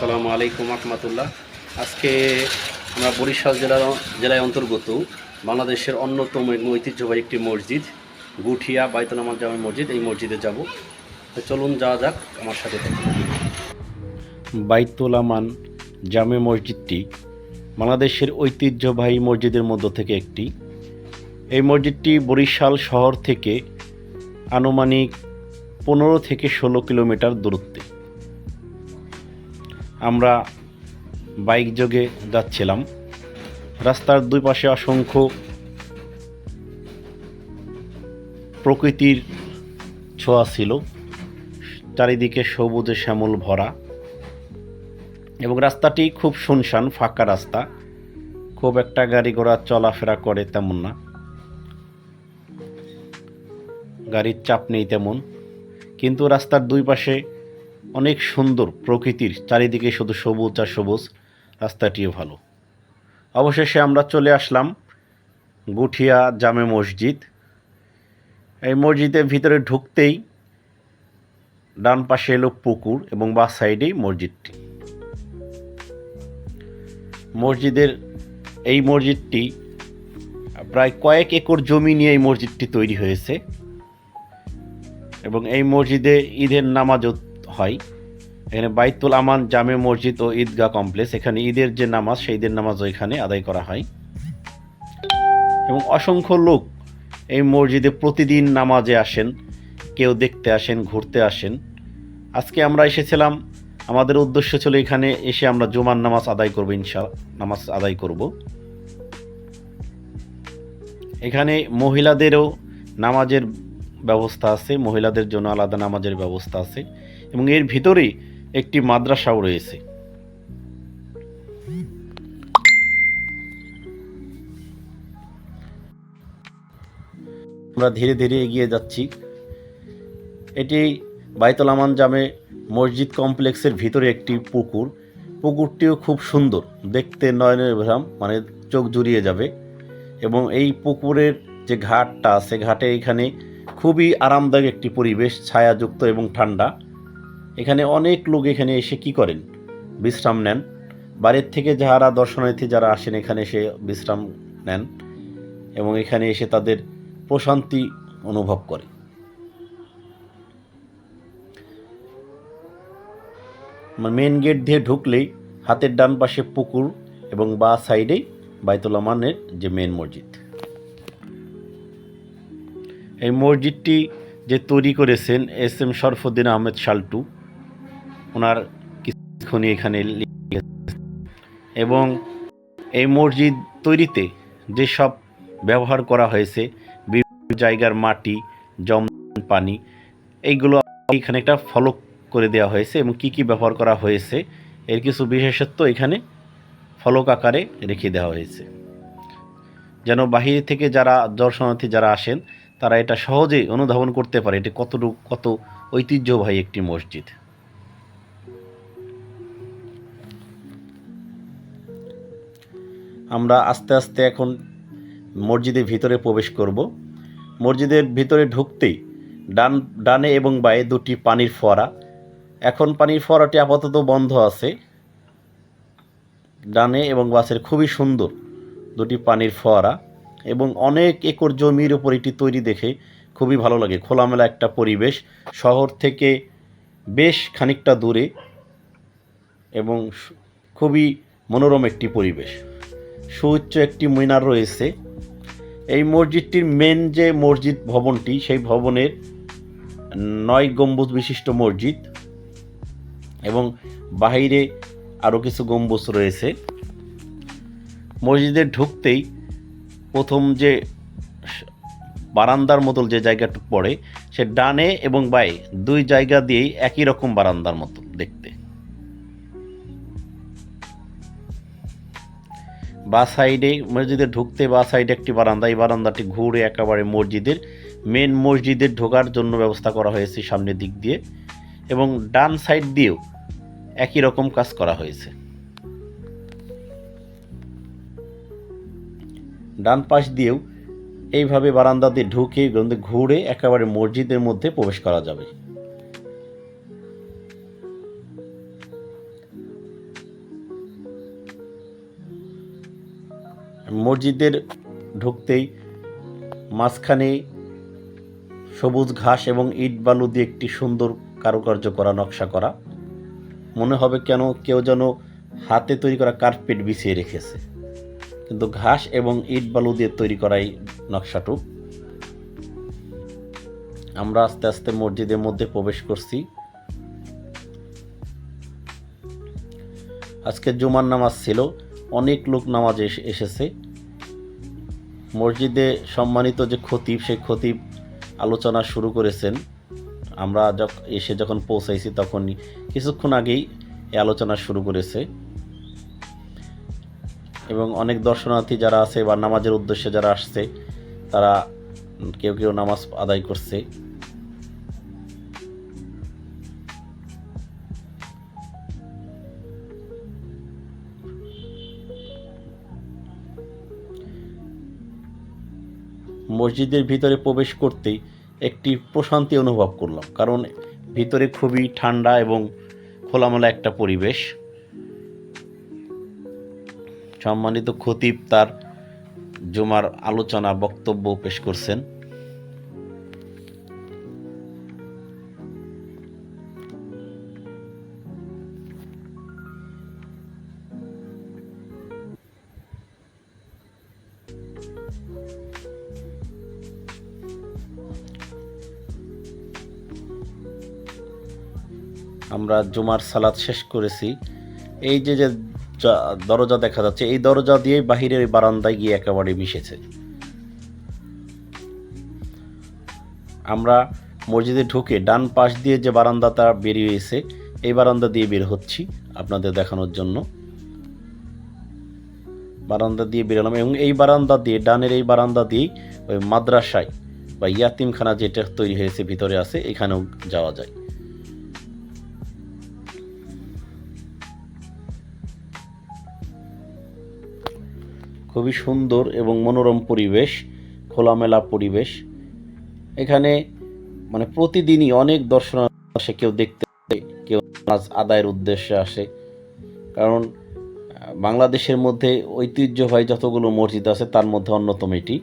আসসালামু আলাইকুম রহমতুল্লাহ। আজকে আমরা বরিশাল জেলায় অন্তর্গত বাংলাদেশের অন্যতম ঐতিহ্যবাহী একটি মসজিদ গুঠিয়া বাইতুল আমান জামে মসজিদ, এই মসজিদে যাব। তো চলুন যাওয়া যাক, আমার সাথে থাকুন। বাইতুল আমান জামে মসজিদটি বাংলাদেশের ঐতিহ্যবাহী মসজিদের মধ্য থেকে একটি। এই মসজিদটি বরিশাল শহর থেকে আনুমানিক 15 থেকে 16 কিলোমিটার দূরত্বে। আমরা বাইক যোগে যাচ্ছিলাম। রাস্তার দুই পাশে অসংখ্য প্রকৃতির ছোঁয়া ছিল, চারিদিকে সবুজে শ্যামল ভরা, এবং রাস্তাটি খুব শুনশান, ফাঁকা রাস্তা, খুব একটা গাড়ি ঘোড়া চলাফেরা করে তেমন না, গাড়ির চাপ নেই তেমন। কিন্তু রাস্তার দুই পাশে অনেক সুন্দর প্রকৃতির, চারিদিকে শুধু সবুজ আর সবুজ, রাস্তাটিও ভালো। অবশেষে আমরা চলে আসলাম গুঠিয়া জামে মসজিদ। এই মসজিদের ভিতরে ঢুকতেই ডান পাশে এলো পুকুর এবং বাঁ সাইডেই মসজিদটি। এই মসজিদটি প্রায় কয়েক একর জমি নিয়ে এই মসজিদটি তৈরি হয়েছে, এবং এই মসজিদে ঈদের নামাজও হয়। এখানে বাইতুল আমান জামে মসজিদ ও ঈদগাহ কমপ্লেক্স, এখানে ঈদের যে নামাজ, সেই ঈদের নামাজও এখানে আদায় করা হয়। এবং অসংখ্য লোক এই মসজিদে প্রতিদিন নামাজে আসেন, কেউ দেখতে আসেন, ঘুরতে আসেন। আজকে আমরা এসেছিলাম, আমাদের উদ্দেশ্য ছিল এখানে এসে আমরা জুমার নামাজ আদায় করব, নামাজ আদায় করব। এখানে মহিলাদেরও নামাজের ব্যবস্থা আছে, মহিলাদের জন্য আলাদা নামাজের ব্যবস্থা আছে, এবং এর ভিতরেই একটি মাদ্রাসাও রয়েছে। আমরা ধীরে ধীরে এগিয়ে যাচ্ছি। এটি বাইতুল আমান জামে মসজিদ কমপ্লেক্সের ভিতরে একটি পুকুর। পুকুরটিও খুব সুন্দর দেখতে, নয়নের ভ্রাম, মানে চোখ জুড়িয়ে যাবে। এবং এই পুকুরের যে ঘাটটা আছে, ঘাটে এখানে খুবই আরামদায়ক একটি পরিবেশ, ছায়াযুক্ত এবং ঠান্ডা। এখানে অনেক লোক এখানে এসে কি করেন, বিশ্রাম নেন। বাইরের থেকে যারা দর্শনার্থী যারা আসেন এখানে এসে বিশ্রাম নেন, এবং এখানে এসে তাদের প্রশান্তি অনুভব করে। মেন গেট দিয়ে ঢুকলেই হাতের ডান পাশে পুকুর এবং বাঁ সাইডেই বাইতুল আমানের যে মেন মসজিদ। এই মসজিদটি যে তৈরি করেছেন SM শরফুদ্দিন আহমেদ শাল্টু, ওনার কিছুক্ষণ এখানে, এবং এই মসজিদ তৈরিতে যেসব ব্যবহার করা হয়েছে, বিভিন্ন জায়গার মাটি, জম, পানি, এইগুলো এখানে একটা ফলক করে দেওয়া হয়েছে, এবং কি কি ব্যবহার করা হয়েছে এর কিছু বিশেষত্ব এখানে ফলক আকারে রেখে দেওয়া হয়েছে, যেন বাহির থেকে যারা দর্শনার্থী যারা আসেন তারা এটা সহজেই অনুধাবন করতে পারে এটি কত ঐতিহ্যবাহী একটি মসজিদ। আমরা আস্তে আস্তে এখন মসজিদের ভিতরে প্রবেশ করব। মসজিদের ভিতরে ঢুকতেই ডানে এবং বাঁয়ে দুটি পানির ফোয়ারা। এখন পানির ফোয়ারাটি আপাতত বন্ধ আছে। ডানে এবং বাসের খুবই সুন্দর দুটি পানির ফোয়ারা, এবং অনেক একর জমির উপর এটি তৈরি দেখে খুবই ভালো লাগে। খোলামেলা একটা পরিবেশ, শহর থেকে বেশ খানিকটা দূরে, এবং খুবই মনোরম একটি পরিবেশ। সুউচ্চ একটি মিনার রয়েছে। এই মসজিদটির মেন যে মসজিদ ভবনটি, সেই ভবনের 9 গম্বুজ বিশিষ্ট মসজিদ, এবং বাহিরে আরও কিছু গম্বুজ রয়েছে। মসজিদে ঢুকতেই প্রথম যে বারান্দার মতো যে জায়গাটা পড়ে, সে ডানে এবং বাঁয়ে দুই জায়গা দিয়েই একই রকম বারান্দার মতো দেখতে। বাঁ সাইডে মসজিদে ঢুকতে বাঁ সাইডে একটি বারান্দা, এই বারান্দাটি ঘুরে একেবারে মসজিদের ঢোকার জন্য ব্যবস্থা করা হয়েছে সামনের দিক দিয়ে, এবং ডান সাইড দিয়েও একই রকম কাজ করা হয়েছে। ডান পাশ দিয়েও এইভাবে বারান্দা দিয়ে ঢুকে ঘুরে একেবারে মসজিদের মধ্যে প্রবেশ করা যাবে। মসজিদের ঢুকতেই মাঝখানে সবুজ ঘাস এবং ইট বালু দিয়ে একটি সুন্দর কারুকার্য করা নকশা করা, মনে হবে কেন কেউ যেন হাতে তৈরি করা কার্পেট বিছিয়ে রেখেছে, কিন্তু ঘাস এবং ইট বালু দিয়ে তৈরি করা এই নকশাটুক। আমরা আস্তে আস্তে মসজিদের মধ্যে প্রবেশ করছি। আজকে জুমার নামাজ ছিল, অনেক লোক নামাজে এসেছে। মসজিদে সম্মানিত যে খতিব, সেই খতিব আলোচনা শুরু করেছেন। আমরা যখন পৌঁছাইছি তখনই কিছুক্ষণ আগেই এই আলোচনা শুরু করেছে, এবং অনেক দর্শনার্থী যারা আছে বা নামাজের উদ্দেশ্যে যারা আসছে তারা কেউ কেউ নামাজ আদায় করছে। মসজিদের ভিতরে প্রবেশ করতেই একটি প্রশান্তি অনুভব করলাম, কারণ ভিতরে খুবই ঠান্ডা এবং খোলামেলা একটা পরিবেশ। সম্মানিত খতিব তার জুমার আলোচনা বক্তব্য পেশ করছেন। আমরা জুমার সালাত শেষ করেছি। এই যে যে দরজা দেখা যাচ্ছে, এই দরজা দিয়ে বাহিরের বারান্দায় গিয়ে একেবারে মিশেছে। আমরা মসজিদে ঢুকে ডান পাশ দিয়ে যে বারান্দাটা বেরিয়েছে, এই বারান্দা দিয়ে বের হচ্ছি আপনাদের দেখানোর জন্য। বারান্দা দিয়ে বেরোলাম এবং এই বারান্দা দিয়ে, ডানের এই বারান্দা দিয়েই ওই মাদ্রাসায় বা ইয়াতিমখানা যেটা তৈরি হয়েছে ভিতরে আছে, এখানেও যাওয়া যায়। খুবই সুন্দর এবং মনোরম পরিবেশ, খোলামেলা পরিবেশ। এখানে মানে প্রতিদিনই অনেক দর্শনার্থী আসে, কেউ দেখতে, কেউ নামাজ আদায়ের উদ্দেশ্যে আসে। কারণ বাংলাদেশের মধ্যে ঐতিহ্যবাহী যতগুলো মসজিদ আছে তার মধ্যে অন্যতম এটি।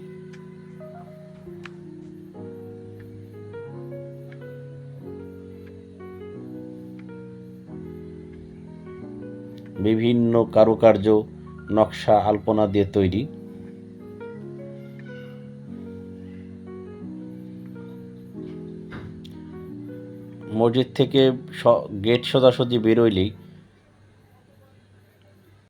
বিভিন্ন কারুকার্য, নকশা, আলপনা দিয়ে তৈরি। মসজিদ থেকে গেট সোজাসুজি বেরোইলেই